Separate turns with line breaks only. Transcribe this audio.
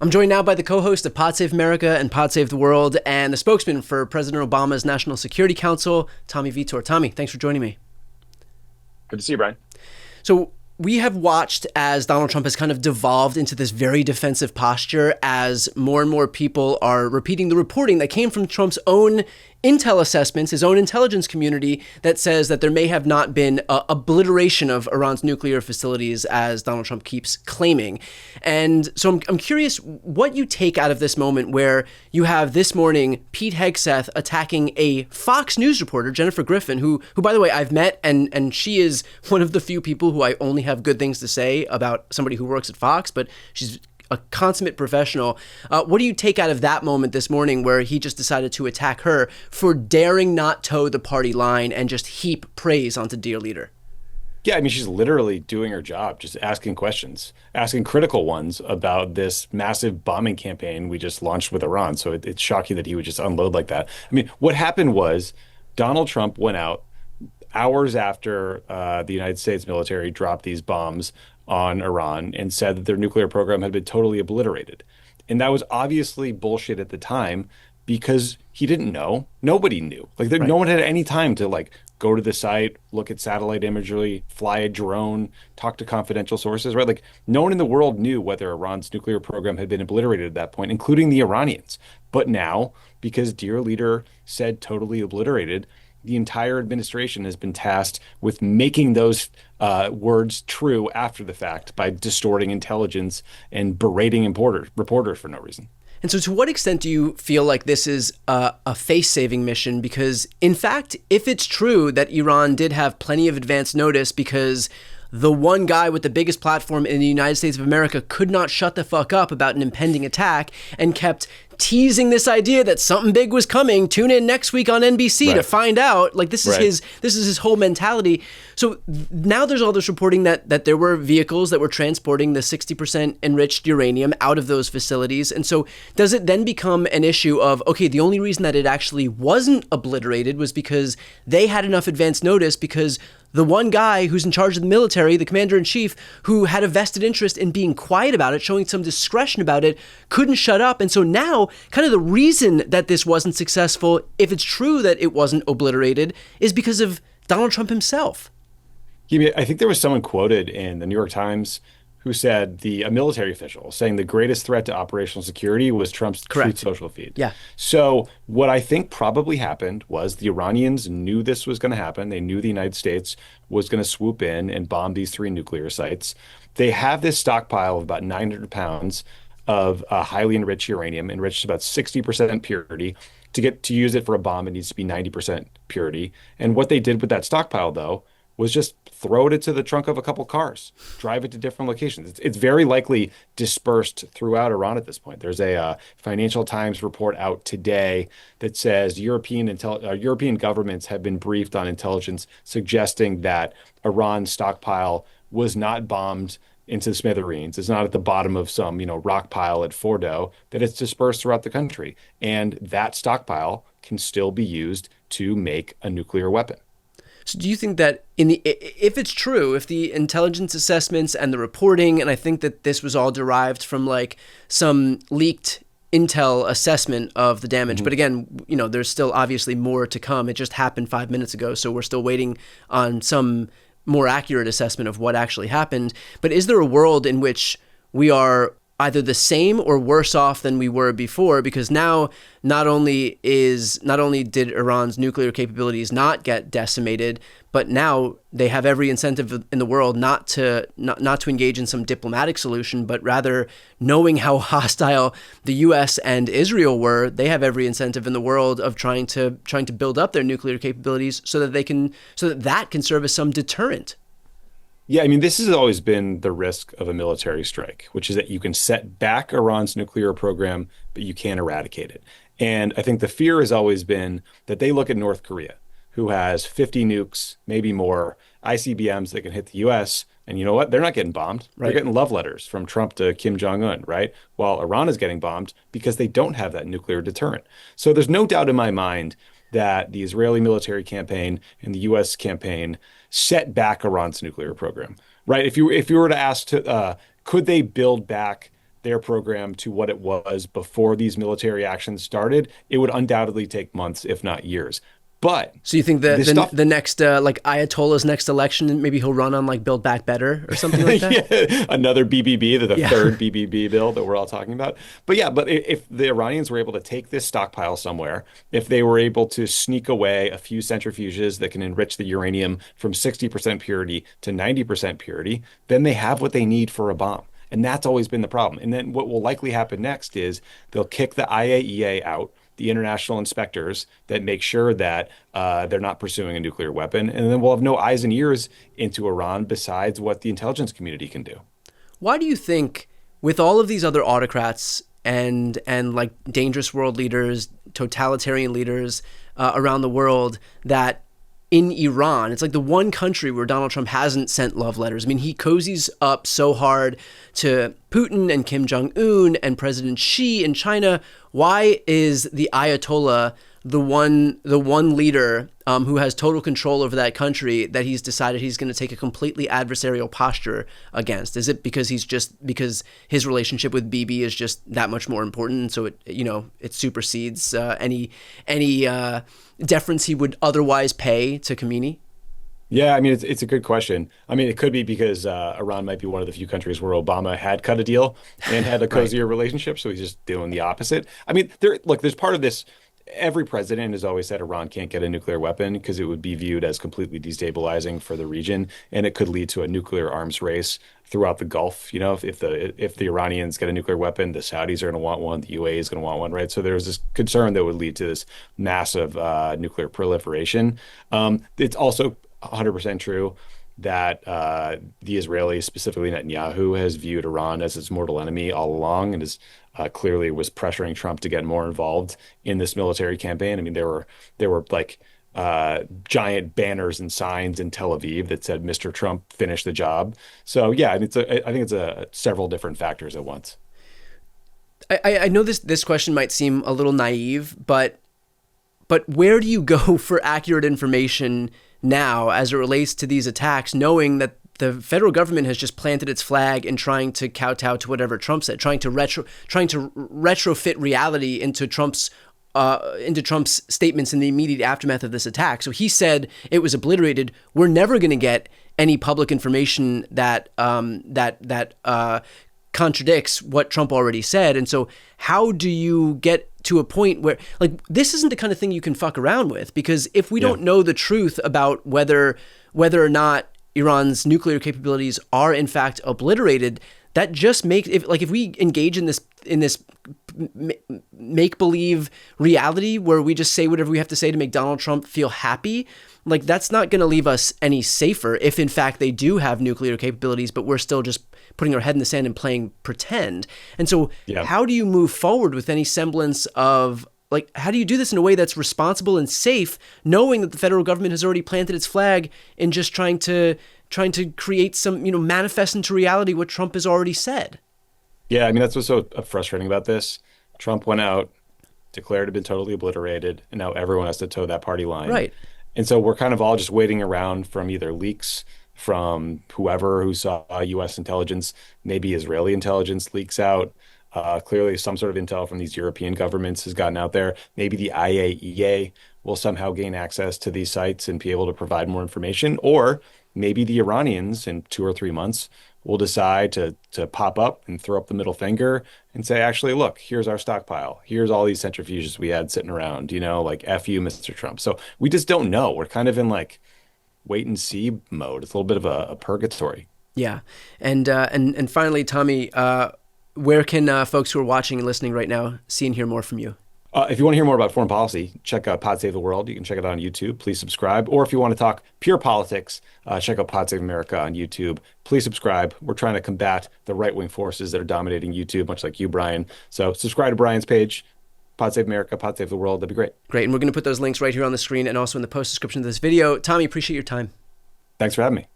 I'm joined now by the co-host of Pod Save America and Pod Save the World and the spokesman for President Obama's National Security Council, Tommy Vitor. Tommy, thanks for joining me.
Good to see you, Brian.
So we have watched as Donald Trump has kind of devolved into this very defensive posture as more and more people are repeating the reporting that came from Trump's own intel assessments, his own intelligence community, that says that there may have not been obliteration of Iran's nuclear facilities, as Donald Trump keeps claiming. And so I'm curious what you take out of this moment where you have this morning Pete Hegseth attacking a Fox News reporter, Jennifer Griffin, who by the way, I've met, and she is one of the few people who I only have good things to say about somebody who works at Fox, but she's a consummate professional. What do you take out of that moment this morning where he just decided to attack her for daring not toe the party line and just heap praise onto dear leader?
Yeah, I mean, she's literally doing her job, just asking questions, asking critical ones about this massive bombing campaign we just launched with Iran. So it's shocking that he would just unload like that. I mean, what happened was Donald Trump went out hours after the United States military dropped these bombs on Iran and said that their nuclear program had been totally obliterated. And that was obviously bullshit at the time because he didn't know. Nobody knew. Like
Right.
no one had any time to go to the site, look at satellite imagery, fly a drone, talk to confidential sources, right? Like no one in the world knew whether Iran's nuclear program had been obliterated at that point, including the Iranians. But now, because dear leader said totally obliterated, the entire administration has been tasked with making those words true after the fact by distorting intelligence and berating reporters for no reason.
And so to what extent do you feel like this is a face-saving mission? Because in fact, if it's true that Iran did have plenty of advance notice because the one guy with the biggest platform in the United States of America could not shut the fuck up about an impending attack and kept teasing this idea that something big was coming. Tune in next week on NBC to find out. Like this is his whole mentality. So now there's all this reporting that there were vehicles that were transporting the 60% enriched uranium out of those facilities. And so does it then become an issue of, okay, the only reason that it actually wasn't obliterated was because they had enough advance notice because the one guy who's in charge of the military, the commander-in-chief, who had a vested interest in being quiet about it, showing some discretion about it, couldn't shut up. And so now, kind of the reason that this wasn't successful, if it's true that it wasn't obliterated, is because of Donald Trump himself.
Yeah, I think there was someone quoted in the New York Times who said a military official saying the greatest threat to operational security was Trump's Truth Social feed.
Yeah.
So what I think probably happened was the Iranians knew this was going to happen. They knew the United States was going to swoop in and bomb these 3 nuclear sites. They have this stockpile of about 900 pounds of highly enriched uranium, enriched about 60% purity. To use it for a bomb, it needs to be 90% purity. And what they did with that stockpile, though, was just throw it into the trunk of a couple cars, drive it to different locations. It's very likely dispersed throughout Iran at this point. There's a Financial Times report out today that says European governments have been briefed on intelligence suggesting that Iran's stockpile was not bombed into smithereens. It's not at the bottom of some, rock pile at Fordo, that it's dispersed throughout the country. And that stockpile can still be used to make a nuclear weapon.
So do you think that if it's true, if the intelligence assessments and the reporting, and I think that this was all derived from like some leaked intel assessment of the damage, but again, there's still obviously more to come. It just happened 5 minutes ago, so we're still waiting on some more accurate assessment of what actually happened. But is there a world in which we are either the same or worse off than we were before? Because now not only did Iran's nuclear capabilities not get decimated, but now they have every incentive in the world not to engage in some diplomatic solution, but rather, knowing how hostile the US and Israel were, they have every incentive in the world of trying to build up their nuclear capabilities so that that can serve as some deterrent.
Yeah, I mean, this has always been the risk of a military strike, which is that you can set back Iran's nuclear program, but you can't eradicate it. And I think the fear has always been that they look at North Korea, who has 50 nukes, maybe more, ICBMs that can hit the US. And you know what? They're not getting bombed.
Right.
They're getting love letters from Trump to Kim Jong-un, right? While Iran is getting bombed because they don't have that nuclear deterrent. So there's no doubt in my mind that the Israeli military campaign and the U.S. campaign set back Iran's nuclear program, right? If you were to ask, could they build back their program to what it was before these military actions started, it would undoubtedly take months, if not years. But
So you think
this stuff,
the next like Ayatollah's next election, maybe he'll run on like Build Back Better or something like that?
yeah, another BBB, the
Yeah.
third BBB bill that we're all talking about. But yeah, but if the Iranians were able to take this stockpile somewhere, if they were able to sneak away a few centrifuges that can enrich the uranium from 60% purity to 90% purity, then they have what they need for a bomb. And that's always been the problem. And then what will likely happen next is they'll kick the IAEA out, the international inspectors that make sure that they're not pursuing a nuclear weapon. And then we'll have no eyes and ears into Iran besides what the intelligence community can do.
Why do you think, with all of these other autocrats and like dangerous world leaders, totalitarian leaders around the world, that in Iran, it's like the one country where Donald Trump hasn't sent love letters. I mean, he cozies up so hard to Putin and Kim Jong-un and President Xi in China. Why is the Ayatollah the one leader who has total control over that country that he's decided he's going to take a completely adversarial posture against? Is it because because his relationship with Bibi is just that much more important, so it supersedes any deference he would otherwise pay to Khomeini?
Yeah, I mean, it's a good question. I mean, it could be because Iran might be one of the few countries where Obama had cut a deal and had a
Right.
cozier relationship, so he's just doing the opposite. I mean, there's part of this. Every president has always said Iran can't get a nuclear weapon because it would be viewed as completely destabilizing for the region, and it could lead to a nuclear arms race throughout the Gulf. You know, if the Iranians get a nuclear weapon, the Saudis are going to want one, the UAE is going to want one, right? So there's this concern that would lead to this massive nuclear proliferation. It's also 100% true that the Israelis, specifically Netanyahu, has viewed Iran as its mortal enemy all along and is clearly was pressuring Trump to get more involved in this military campaign. I mean, there were like giant banners and signs in Tel Aviv that said "Mr. Trump, finish the job." So yeah, I mean, I think it's several different factors at once.
I know this question might seem a little naive, but where do you go for accurate information now as it relates to these attacks, knowing that the federal government has just planted its flag in trying to kowtow to whatever Trump said, trying to retrofit reality into Trump's statements in the immediate aftermath of this attack? So he said it was obliterated. We're never going to get any public information that contradicts what Trump already said. And so how do you get to a point where, like, this isn't the kind of thing you can fuck around with? Because if we don't know the truth about whether or not Iran's nuclear capabilities are in fact obliterated, that just makes, if we engage in this make-believe reality where we just say whatever we have to say to make Donald Trump feel happy, like, that's not going to leave us any safer if in fact they do have nuclear capabilities, but we're still just putting our head in the sand and playing pretend. And so how do you move forward with any semblance of, like, how do you do this in a way that's responsible and safe, knowing that the federal government has already planted its flag in just trying to create some, manifest into reality what Trump has already said?
Yeah, I mean, that's what's so frustrating about this. Trump went out, declared it had been totally obliterated, and now everyone has to toe that party line.
Right.
And so we're kind of all just waiting around from either leaks from whoever who saw U.S. intelligence, maybe Israeli intelligence leaks out. Clearly, some sort of intel from these European governments has gotten out there. Maybe the IAEA will somehow gain access to these sites and be able to provide more information. Or maybe the Iranians in 2 or 3 months will decide to pop up and throw up the middle finger and say, actually, look, here's our stockpile. Here's all these centrifuges we had sitting around, like F you, Mr. Trump. So we just don't know. We're kind of in like wait and see mode. It's a little bit of a purgatory.
Yeah. And finally, Tommy, where can folks who are watching and listening right now see and hear more from you?
If you want to hear more about foreign policy, check out Pod Save the World. You can check it out on YouTube. Please subscribe. Or if you want to talk pure politics, check out Pod Save America on YouTube. Please subscribe. We're trying to combat the right-wing forces that are dominating YouTube, much like you, Brian. So subscribe to Brian's page, Pod Save America, Pod Save the World. That'd be great.
Great. And we're going to put those links right here on the screen and also in the post description of this video. Tommy, appreciate your time.
Thanks for having me.